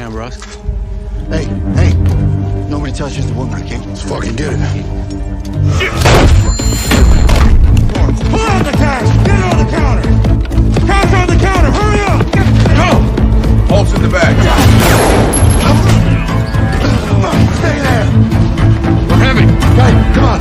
Bros. Hey, hey. Nobody touches the woman, okay? Let's fucking get it. Shit! Pull out the cash! Get it on the counter! Cash on the counter! Hurry up! Go! Pulse in the bag. Stay there! We're heavy. Okay, come on.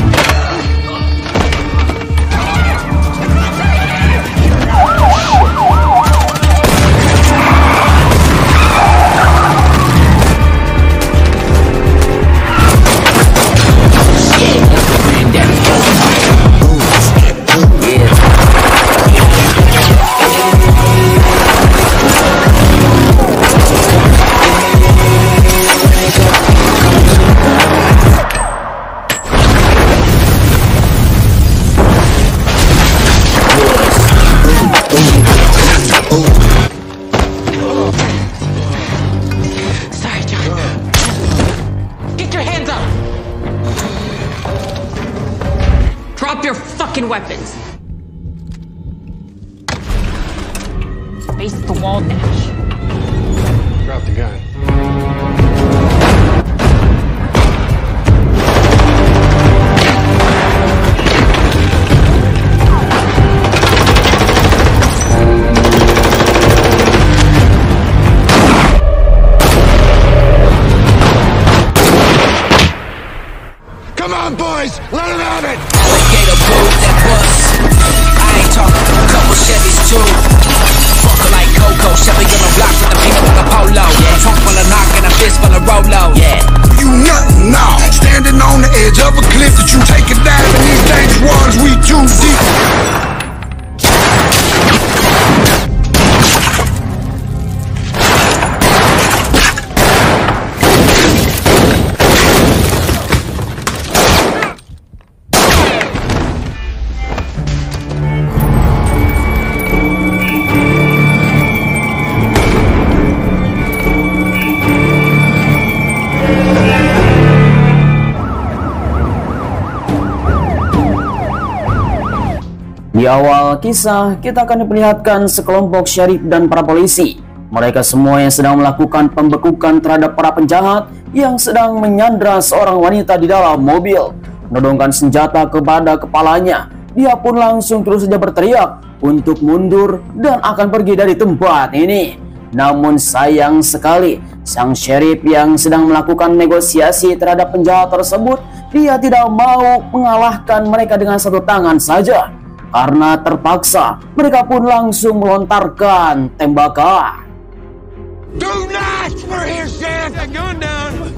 Drop your fucking weapons! Face the wall, Nash. Drop the gun. Come on, boys! Let him have it! Alligator bull that bust. I ain't talking a couple Chevys too. Fuck her like Coco, Chevy on the block with the peanut with the polo. Trunk full of knock and a fist full of Rolo. Yeah. You nothing now. Standing on the edge of a cliff that you take a dive in these dangerous waters. We too deep. Di awal kisah, kita akan diperlihatkan sekelompok syarif dan para polisi. Mereka semua yang sedang melakukan pembekukan terhadap para penjahat yang sedang menyandra seorang wanita di dalam mobil. Menodongkan senjata kepada kepalanya, dia pun langsung terus saja berteriak untuk mundur dan akan pergi dari tempat ini. Namun sayang sekali, sang syarif yang sedang melakukan negosiasi terhadap penjahat tersebut, dia tidak mau mengalahkan mereka dengan satu tangan saja. Karena terpaksa, mereka pun langsung melontarkan tembakan. Do not! We're here, Sam! That gun down!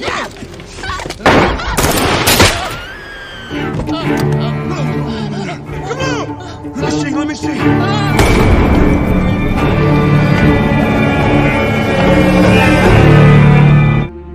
Yeah! Come on! Let me see.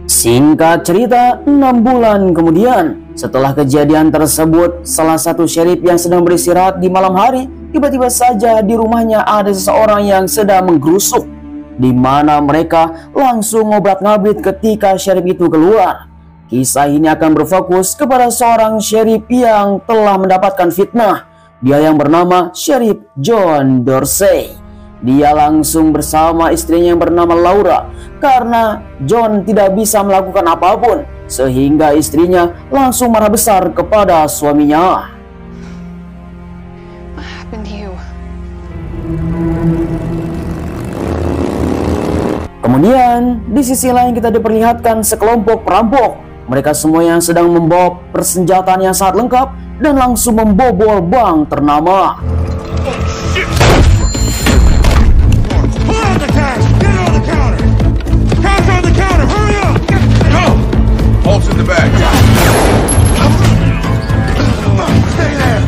Singkat cerita, 6 bulan kemudian, setelah kejadian tersebut, salah satu syarif yang sedang beristirahat di malam hari, tiba-tiba saja di rumahnya ada seseorang yang sedang menggerusuk, di mana mereka langsung ngobrak-ngabrit ketika syarif itu keluar. Kisah ini akan berfokus kepada seorang syarif yang telah mendapatkan fitnah. Dia yang bernama Syarif John Dorsey. Dia langsung bersama istrinya yang bernama Laura karena John tidak bisa melakukan apapun, sehingga istrinya langsung marah besar kepada suaminya. What happened to you? Kemudian di sisi lain kita diperlihatkan sekelompok perampok. Mereka semua yang sedang membawa persenjataan yang sangat lengkap dan langsung membobol bank ternama. Pulse in the bag. Stay there!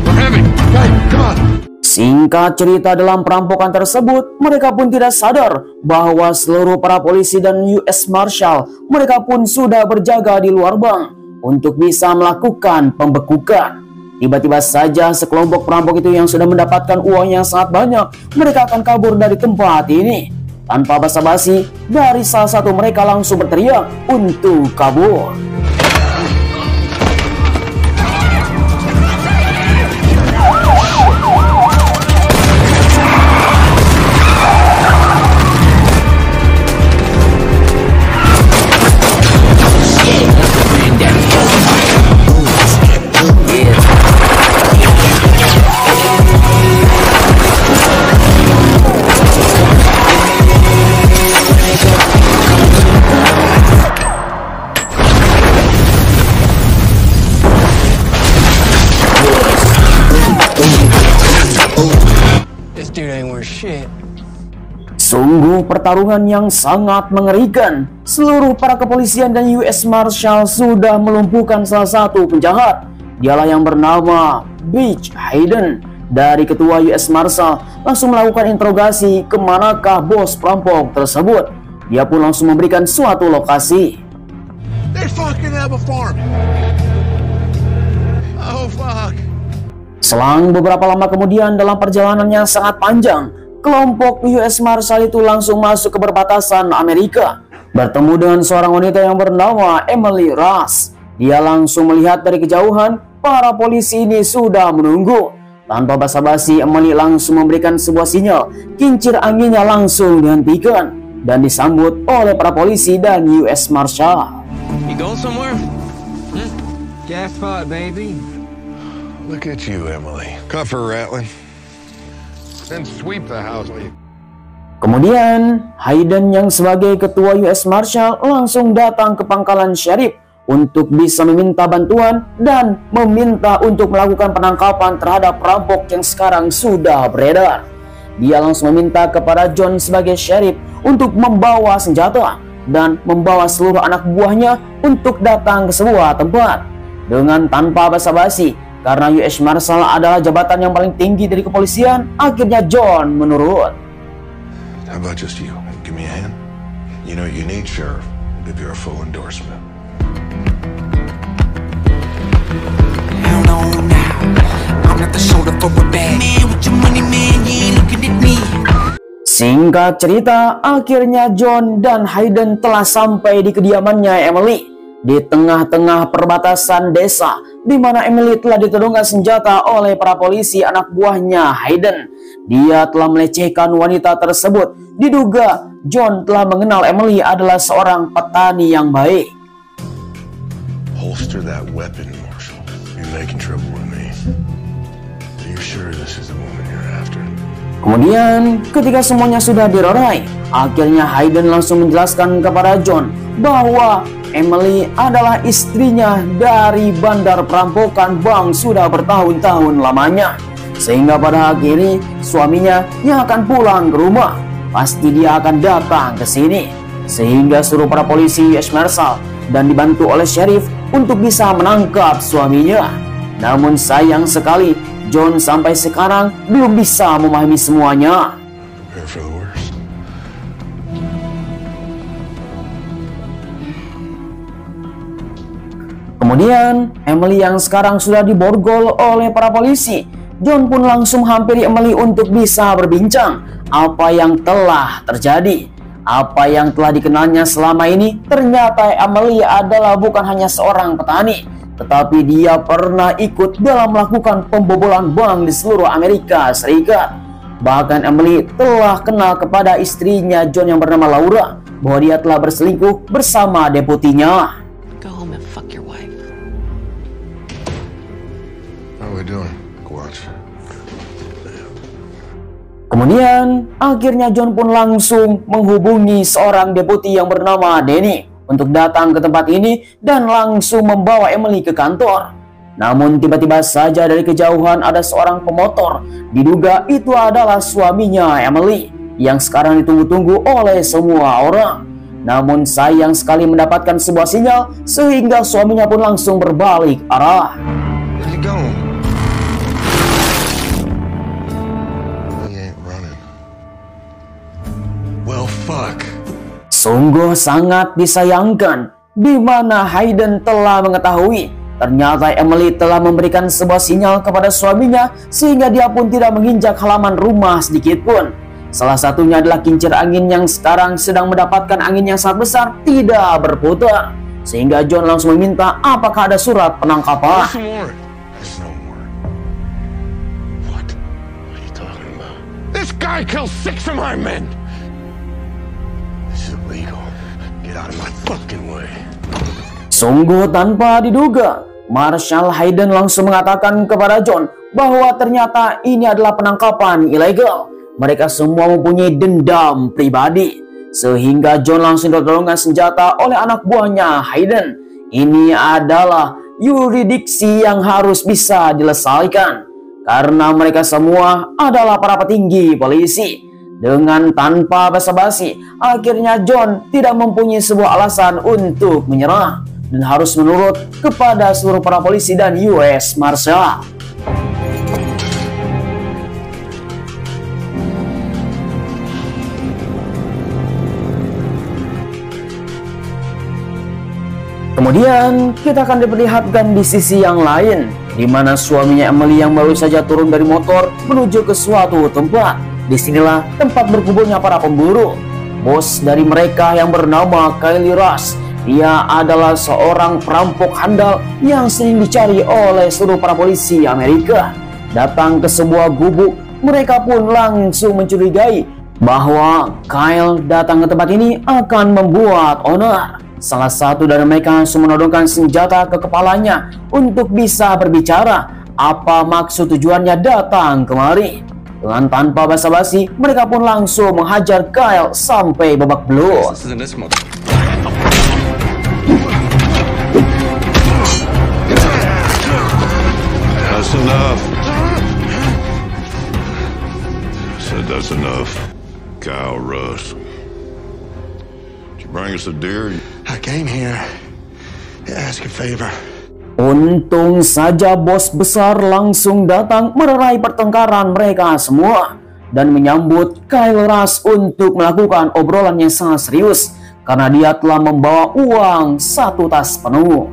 We're heavy. Okay, come on. Singkat cerita, dalam perampokan tersebut, mereka pun tidak sadar bahwa seluruh para polisi dan US Marshal, mereka pun sudah berjaga di luar bank untuk bisa melakukan pembekukan. Tiba-tiba saja sekelompok perampok itu yang sudah mendapatkan uang yang sangat banyak, mereka akan kabur dari tempat ini. Tanpa basa-basi, dari salah satu mereka langsung berteriak untuk kabur. shit. Sungguh pertarungan yang sangat mengerikan. Seluruh para kepolisian dan US Marshal sudah melumpuhkan salah satu penjahat. Dialah yang bernama Butch Hayden. Dari ketua US Marshal langsung melakukan interogasi kemanakah bos perampok tersebut. Dia pun langsung memberikan suatu lokasi. They fucking have a farm. Oh fuck. Selang beberapa lama kemudian, dalam perjalanan yang sangat panjang, kelompok US Marshal itu langsung masuk ke perbatasan Amerika, bertemu dengan seorang wanita yang bernama Emily Rush. Dia langsung melihat dari kejauhan para polisi ini sudah menunggu. Tanpa basa-basi, Emily langsung memberikan sebuah sinyal. Kincir anginnya langsung dihentikan dan disambut oleh para polisi dan US Marshal. You going somewhere? Gas spot, baby. Look at you, Emily. Cuff her, Ratlin. Then sweep the house. Kemudian, Hayden yang sebagai ketua US Marshal langsung datang ke pangkalan sheriff untuk bisa meminta bantuan dan meminta untuk melakukan penangkapan terhadap perampok yang sekarang sudah beredar. Dia langsung meminta kepada John sebagai sheriff untuk membawa senjata dan membawa seluruh anak buahnya untuk datang ke sebuah tempat. Dengan tanpa basa-basi, karena US Marshal adalah jabatan yang paling tinggi dari kepolisian, akhirnya John menurut. How about just you? Give me a hand. You know what you need, Sheriff. Give you a full endorsement. Hell no now. I'm not the shoulder for a bag. Man, with your money, man, you ain't looking at me. Singkat cerita, akhirnya John dan Hayden telah sampai di kediamannya Emily di tengah-tengah perbatasan desa, di mana Emily telah ditodongkan senjata oleh para polisi anak buahnya Hayden. Dia telah melecehkan wanita tersebut. Diduga John telah mengenal Emily adalah seorang petani yang baik. Holster that weapon, Marshal. You're making trouble with me. Are you sure this is the woman you're after? Kemudian, ketika semuanya sudah dirorai, akhirnya Hayden langsung menjelaskan kepada John bahwa Emily adalah istrinya dari bandar perampokan bank sudah bertahun-tahun lamanya. Sehingga pada akhirnya suaminya yang akan pulang ke rumah, pasti dia akan datang ke sini. Sehingga suruh para polisi US Marshal dan dibantu oleh sheriff untuk bisa menangkap suaminya. Namun sayang sekali, John sampai sekarang belum bisa memahami semuanya. Prepare for the worst. Kemudian, Emily yang sekarang sudah diborgol oleh para polisi, John pun langsung hampiri Emily untuk bisa berbincang apa yang telah terjadi. Apa yang telah dikenalnya selama ini, ternyata Emily adalah bukan hanya seorang petani, tetapi dia pernah ikut dalam melakukan pembobolan bank di seluruh Amerika Serikat. Bahkan Emily telah kenal kepada istrinya John yang bernama Laura, bahwa dia telah berselingkuh bersama deputinya. Go home and fuck your wife. How are we doing? Watch. Kemudian, akhirnya John pun langsung menghubungi seorang deputi yang bernama Danny untuk datang ke tempat ini dan langsung membawa Emily ke kantor. Namun tiba-tiba saja dari kejauhan ada seorang pemotor. Diduga itu adalah suaminya Emily yang sekarang ditunggu-tunggu oleh semua orang. Namun sayang sekali mendapatkan sebuah sinyal sehingga suaminya pun langsung berbalik arah. Where's he going? He ain't running. Well, fuck. Sungguh sangat disayangkan di mana Hayden telah mengetahui ternyata Emily telah memberikan sebuah sinyal kepada suaminya sehingga dia pun tidak menginjak halaman rumah sedikit pun. Salah satunya adalah kincir angin yang sekarang sedang mendapatkan angin yang sangat besar tidak berputar. Sehingga John langsung meminta apakah ada surat penangkapan. There's some warrant. There's no warrant. What? What are you talking about? This guy killed 6 of my men. This is illegal. Get out of my fucking way. Sungguh tanpa diduga, Marshal Hayden langsung mengatakan kepada John bahwa ternyata ini adalah penangkapan ilegal. Mereka semua mempunyai dendam pribadi. Sehingga John langsung ditodongkan senjata oleh anak buahnya Hayden. Ini adalah yurisdiksi yang harus bisa dilesaikan. karena mereka semua adalah para petinggi polisi. Dengan tanpa basa-basi, akhirnya John tidak mempunyai sebuah alasan untuk menyerah dan harus menurut kepada seluruh para polisi dan US Marshal. Kemudian kita akan diperlihatkan di sisi yang lain, di mana suaminya Emily yang baru saja turun dari motor menuju ke suatu tempat. Disinilah tempat berkumpulnya para pemburu. Bos dari mereka yang bernama Kyle Rush, dia adalah seorang perampok handal yang sering dicari oleh seluruh para polisi Amerika. Datang ke sebuah gubuk, mereka pun langsung mencurigai bahwa Kyle datang ke tempat ini akan membuat onar. Salah satu dari mereka langsung menodongkan senjata ke kepalanya untuk bisa berbicara apa maksud tujuannya datang kemari. Dengan tanpa basa-basi, mereka pun langsung menghajar Kyle sampai babak belur. That's enough. Said that's enough. Kyle Rush. Did you bring us a deer? I came here to ask a favor. Untung saja bos besar langsung datang melerai pertengkaran mereka semua dan menyambut Kyle Rush untuk melakukan obrolan yang sangat serius karena dia telah membawa uang 1 tas penuh.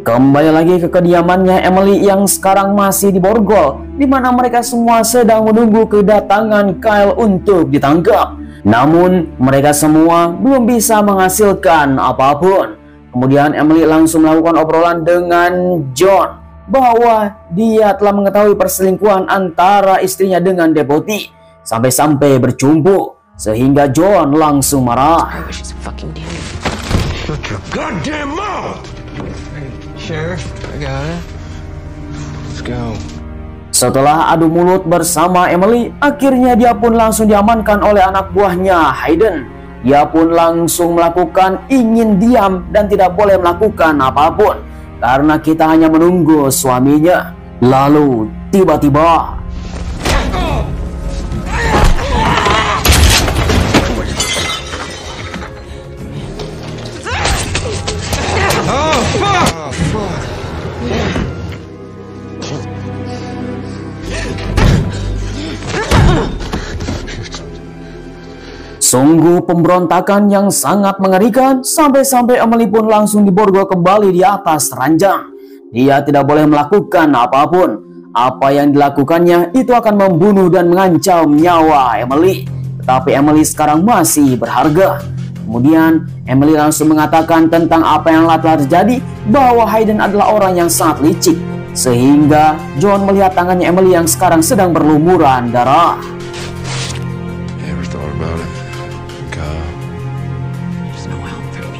Kembali lagi ke kediamannya Emily yang sekarang masih di borgol, di mana mereka semua sedang menunggu kedatangan Kyle untuk ditangkap. Namun mereka semua belum bisa menghasilkan apapun. Kemudian Emily langsung melakukan obrolan dengan John bahwa dia telah mengetahui perselingkuhan antara istrinya dengan deputi sampai-sampai bercumbu, sehingga John langsung marah. I wish it's fucking damn. Shut your goddamn mouth! Sheriff, I got it. Let's go. Setelah adu mulut bersama Emily, akhirnya dia pun langsung diamankan oleh anak buahnya Hayden. Dia pun langsung melakukan ingin diam dan tidak boleh melakukan apapun karena kita hanya menunggu suaminya. Lalu tiba-tiba sungguh pemberontakan yang sangat mengerikan, sampai-sampai Emily pun langsung diborgol kembali di atas ranjang. Dia tidak boleh melakukan apapun. Apa yang dilakukannya itu akan membunuh dan mengancam nyawa Emily. Tetapi Emily sekarang masih berharga. Kemudian Emily langsung mengatakan tentang apa yang telah terjadi, bahwa Hayden adalah orang yang sangat licik. Sehingga John melihat tangannya Emily yang sekarang sedang berlumuran darah. Ever thought about it? There's no help for me.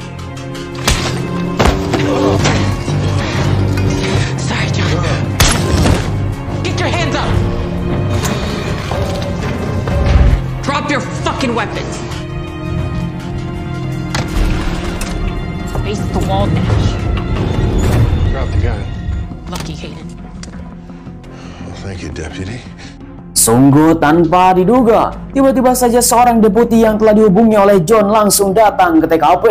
Sorry, John. Get your hands up! Drop your fucking weapons! Face the wall, Nash. Drop the gun. Lucky, Hayden. Well, thank you, Deputy. Sungguh tanpa diduga, tiba-tiba saja seorang deputi yang telah dihubungi oleh John langsung datang ke TKP.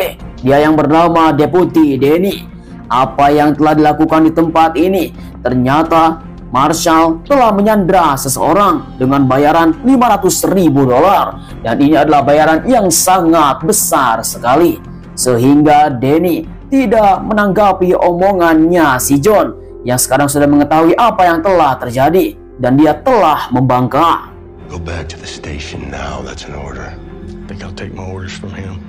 Dia yang bernama Deputi Denny. Apa yang telah dilakukan di tempat ini? Ternyata Marshall telah menyandra seseorang dengan bayaran $500.000 dan ini adalah bayaran yang sangat besar sekali. Sehingga Denny tidak menanggapi omongannya si John yang sekarang sudah mengetahui apa yang telah terjadi. Dan dia telah membangkang. Go back to the station now. That's an order. Think I'll take my orders from him.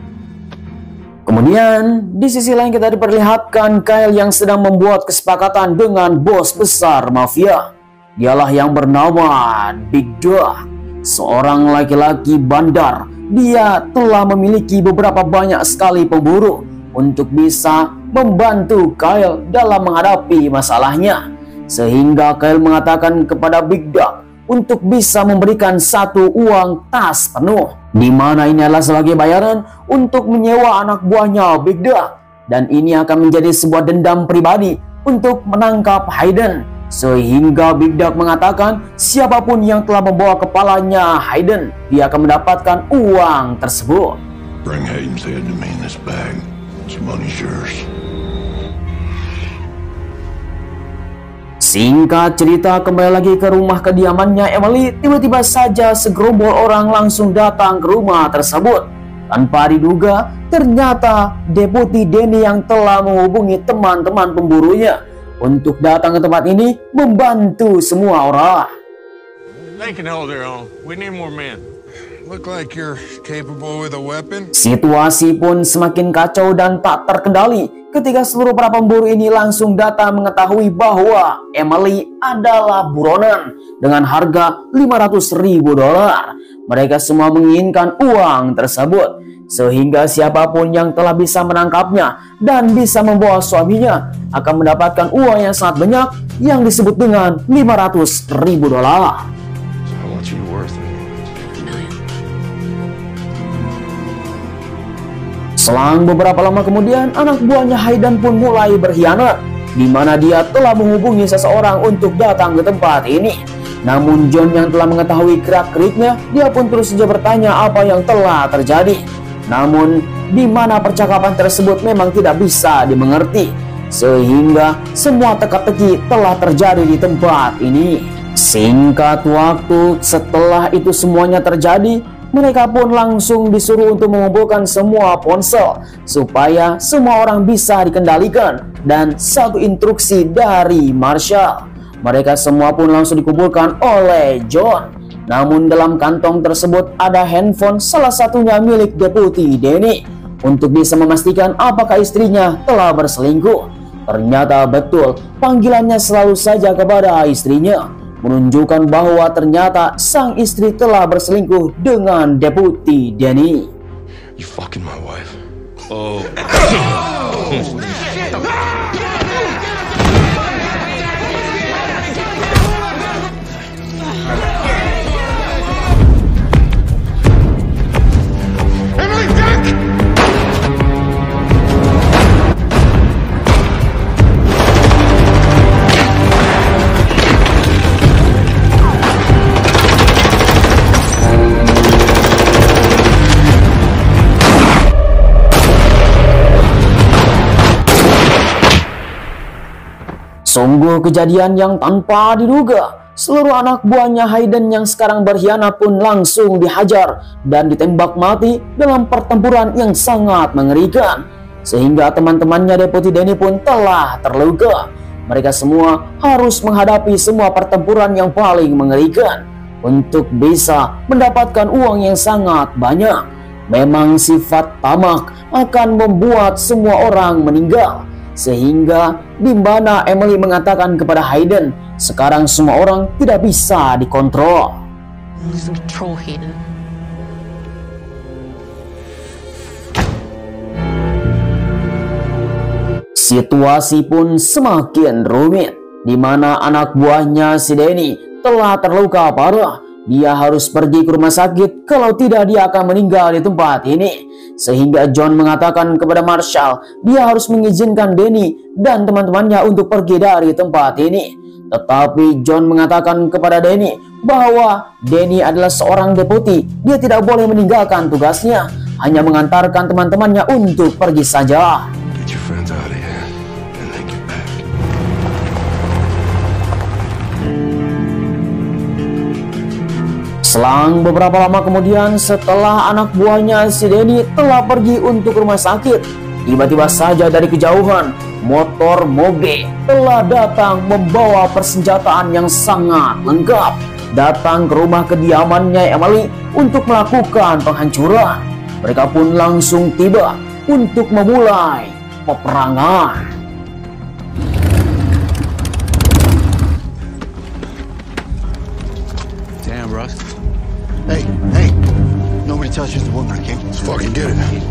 Kemudian di sisi lain kita diperlihatkan Kyle yang sedang membuat kesepakatan dengan bos besar mafia. Dialah yang bernama Big Dog, seorang laki-laki bandar. Dia telah memiliki beberapa banyak sekali pemburu untuk bisa membantu Kyle dalam menghadapi masalahnya. Sehingga Kyle mengatakan kepada Big Dog untuk bisa memberikan satu uang tas penuh, di mana ini adalah sebagai bayaran untuk menyewa anak buahnya Big Dog. Dan ini akan menjadi sebuah dendam pribadi untuk menangkap Hayden Sehingga Big Duck mengatakan siapapun yang telah membawa kepalanya Hayden, dia akan mendapatkan uang tersebut. Bring Hayden's head to me in this bag. This money's yours. Singkat cerita, kembali lagi ke rumah kediamannya Emily. Tiba-tiba saja segerombol orang langsung datang ke rumah tersebut. Tanpa diduga, ternyata Deputi Danny yang telah menghubungi teman-teman pemburunya untuk datang ke tempat ini membantu semua orang. They can hold their own. We need more men. Look like you're capable with a weapon. Situasi pun semakin kacau dan tak terkendali ketika seluruh para pemburu ini langsung datang mengetahui bahwa Emily adalah buronan dengan harga $500.000. Mereka semua menginginkan uang tersebut, sehingga siapapun yang telah bisa menangkapnya dan bisa membawa suaminya akan mendapatkan uang yang sangat banyak yang disebut dengan $500.000. How much are you worth? Selang beberapa lama kemudian, anak buahnya Hayden pun mulai berkhianat, di mana dia telah menghubungi seseorang untuk datang ke tempat ini. Namun John yang telah mengetahui gerak-geriknya, dia pun terus saja bertanya apa yang telah terjadi. Namun, di mana percakapan tersebut memang tidak bisa dimengerti, sehingga semua teka-teki telah terjadi di tempat ini. Singkat waktu setelah itu semuanya terjadi, mereka pun langsung disuruh untuk mengumpulkan semua ponsel supaya semua orang bisa dikendalikan, dan satu instruksi dari Marshall. Mereka semua pun langsung dikumpulkan oleh John. Namun dalam kantong tersebut ada handphone salah satunya milik Deputi Danny untuk bisa memastikan apakah istrinya telah berselingkuh. Ternyata betul, panggilannya selalu saja kepada istrinya, menunjukkan bahwa ternyata sang istri telah berselingkuh dengan Deputi Danny. You fucking my wife. Oh. Sungguh kejadian yang tanpa diduga. Seluruh anak buahnya Hayden yang sekarang berkhianat pun langsung dihajar dan ditembak mati dalam pertempuran yang sangat mengerikan. Sehingga teman-temannya Deputi Danny pun telah terluka. Mereka semua harus menghadapi semua pertempuran yang paling mengerikan untuk bisa mendapatkan uang yang sangat banyak. Memang sifat tamak akan membuat semua orang meninggal. Sehingga di mana Emily mengatakan kepada Hayden, sekarang semua orang tidak bisa dikontrol. Losing control, Hayden. Situasi pun semakin rumit, di mana anak buahnya si Danny telah terluka parah. Dia harus pergi ke rumah sakit, kalau tidak dia akan meninggal di tempat ini. Sehingga John mengatakan kepada Marshall, dia harus mengizinkan Danny dan teman-temannya untuk pergi dari tempat ini. Tetapi John mengatakan kepada Danny bahwa Danny adalah seorang deputi. Dia tidak boleh meninggalkan tugasnya, hanya mengantarkan teman-temannya untuk pergi saja. Get your friends out of here and then get back. Selang beberapa lama kemudian, setelah anak buahnya si Danny telah pergi untuk rumah sakit, tiba-tiba saja dari kejauhan, motor Moge telah datang membawa persenjataan yang sangat lengkap, datang ke rumah kediamannya Emily untuk melakukan penghancuran. Mereka pun langsung tiba untuk memulai peperangan. Damn, Russ. Hey, nobody touches the woman, okay? Let's fucking get it.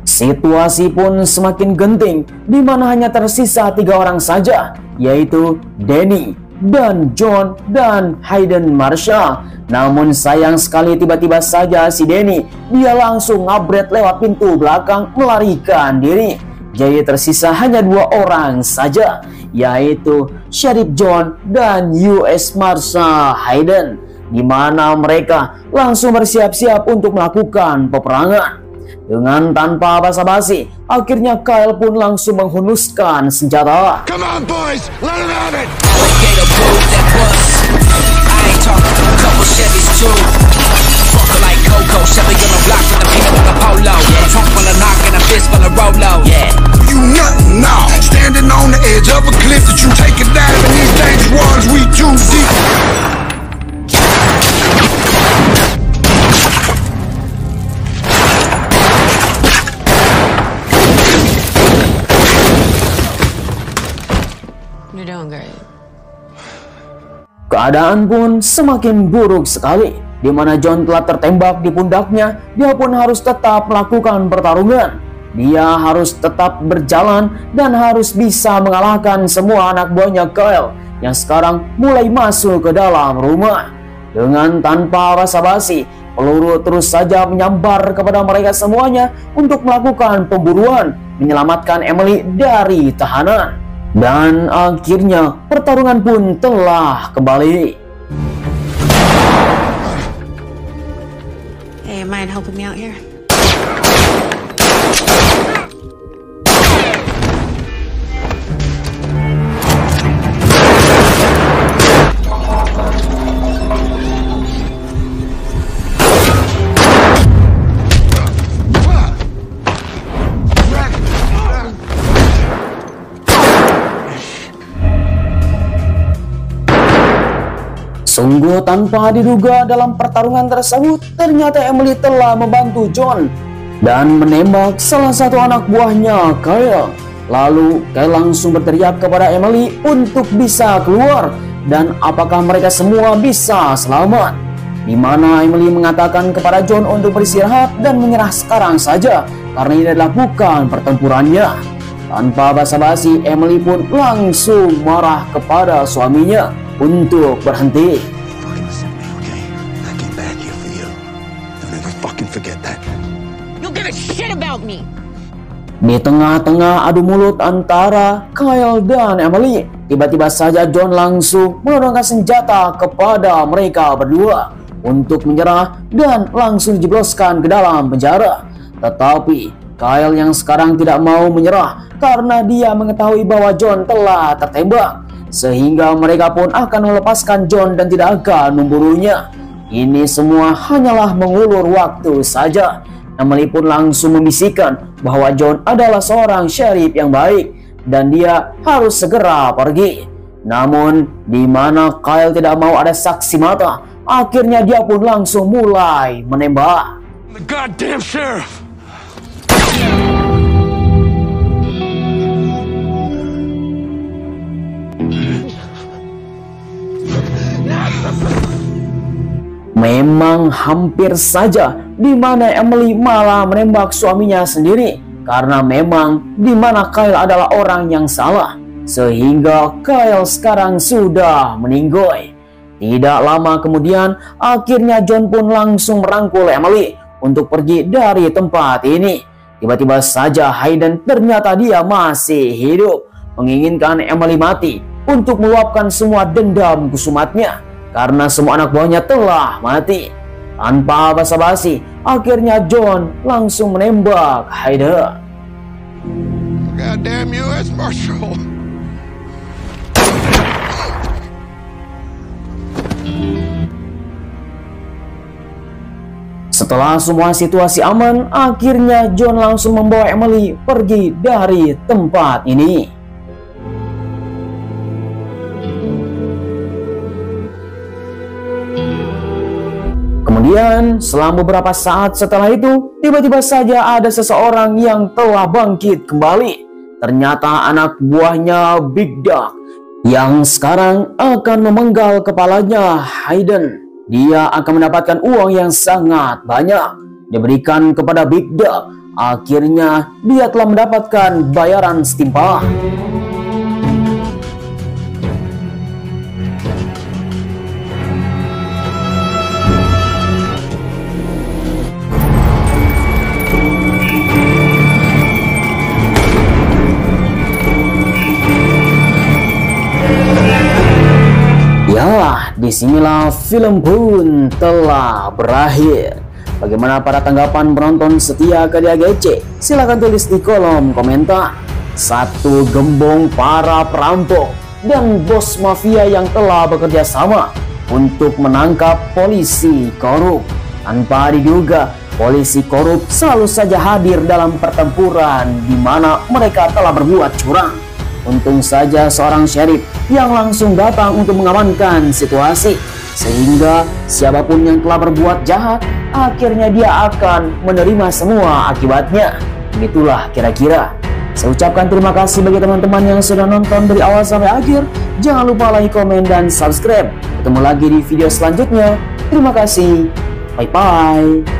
Situasi pun semakin genting, di mana hanya tersisa 3 orang saja, yaitu Danny dan John dan Hayden Marshall. Namun sayang sekali tiba-tiba saja si Danny, dia langsung ngabret lewat pintu belakang melarikan diri. jadi tersisa hanya 2 orang saja, yaitu Sheriff John dan US Marshal Hayden, di mana mereka langsung bersiap-siap untuk melakukan peperangan. Dengan tanpa basa-basi, akhirnya Kyle pun langsung menghunuskan senjata. Come on, boys! Let him have it! Alligator move that bus. I ain't talking a couple Chevys too. Fucking like Coco, Chevy on the block with the peanut butter polo. Trunk full of knock and a fist full of Rolo. Yeah. You nothing now, standing on the edge of a cliff that you take a dive in these dangerous waters, we too deep. You're doing great. Keadaan pun semakin buruk sekali, di mana John telah tertembak di pundaknya. Dia pun harus tetap melakukan pertarungan. Dia harus tetap berjalan dan harus bisa mengalahkan semua anak buahnya Kyle yang sekarang mulai masuk ke dalam rumah. Dengan tanpa basa-basi, peluru terus saja menyambar kepada mereka semuanya untuk melakukan pemburuan, menyelamatkan Emily dari tahanan. Dan akhirnya pertarungan pun telah kembali. Hey, mind helping me out here? Sungguh tanpa diduga dalam pertarungan tersebut, ternyata Emily telah membantu John dan menembak salah satu anak buahnya, Kyle. Lalu Kyle langsung berteriak kepada Emily untuk bisa keluar dan apakah mereka semua bisa selamat. Di mana Emily mengatakan kepada John untuk beristirahat dan menyerah sekarang saja karena ini adalah bukan pertempurannya. Tanpa basa-basi, Emily pun langsung marah kepada suaminya untuk berhenti. You'll give a shit about me. Di tengah-tengah adu mulut antara Kyle dan Emily, tiba-tiba saja John langsung menodongkan senjata kepada mereka berdua untuk menyerah dan langsung dijebloskan ke dalam penjara. Tetapi Kyle yang sekarang tidak mau menyerah karena dia mengetahui bahwa John telah tertembak, sehingga mereka pun akan melepaskan John dan tidak akan memburunya. Ini semua hanyalah mengulur waktu saja. Emily pun langsung membisikkan bahwa John adalah seorang sheriff yang baik dan dia harus segera pergi. Namun, di mana Kyle tidak mau ada saksi mata, akhirnya dia pun langsung mulai menembak. The goddamn sheriff! Memang hampir saja di mana Emily malah menembak suaminya sendiri karena memang di mana Kyle adalah orang yang salah, sehingga Kyle sekarang sudah meninggoy. Tidak lama kemudian akhirnya John pun langsung merangkul Emily untuk pergi dari tempat ini. Tiba-tiba saja Hayden ternyata dia masih hidup, menginginkan Emily mati untuk meluapkan semua dendam kusumatnya karena semua anak buahnya telah mati. Tanpa basa-basi, akhirnya John langsung menembak Hayden. Goddamn US Marshal! Setelah semua situasi aman, akhirnya John langsung membawa Emily pergi dari tempat ini. Kemudian, selama beberapa saat setelah itu, tiba-tiba saja ada seseorang yang telah bangkit kembali. Ternyata anak buahnya Big Dog yang sekarang akan memenggal kepalanya Hayden. Dia akan mendapatkan uang yang sangat banyak diberikan kepada Big Dog. Akhirnya, dia telah mendapatkan bayaran setimpal. disinilah film pun telah berakhir. Bagaimana para tanggapan penonton setia ke DAGC? Silahkan tulis di kolom komentar. Satu gembong para perampok dan bos mafia yang telah bekerja sama untuk menangkap polisi korup. Tanpa diduga, polisi korup selalu saja hadir dalam pertempuran di mana mereka telah berbuat curang. Untung saja seorang sheriff yang langsung datang untuk mengamankan situasi, sehingga siapapun yang telah berbuat jahat, akhirnya dia akan menerima semua akibatnya. Begitulah kira-kira. Saya ucapkan terima kasih bagi teman-teman yang sudah nonton dari awal sampai akhir. Jangan lupa like, komen, dan subscribe. Ketemu lagi di video selanjutnya. Terima kasih. Bye-bye.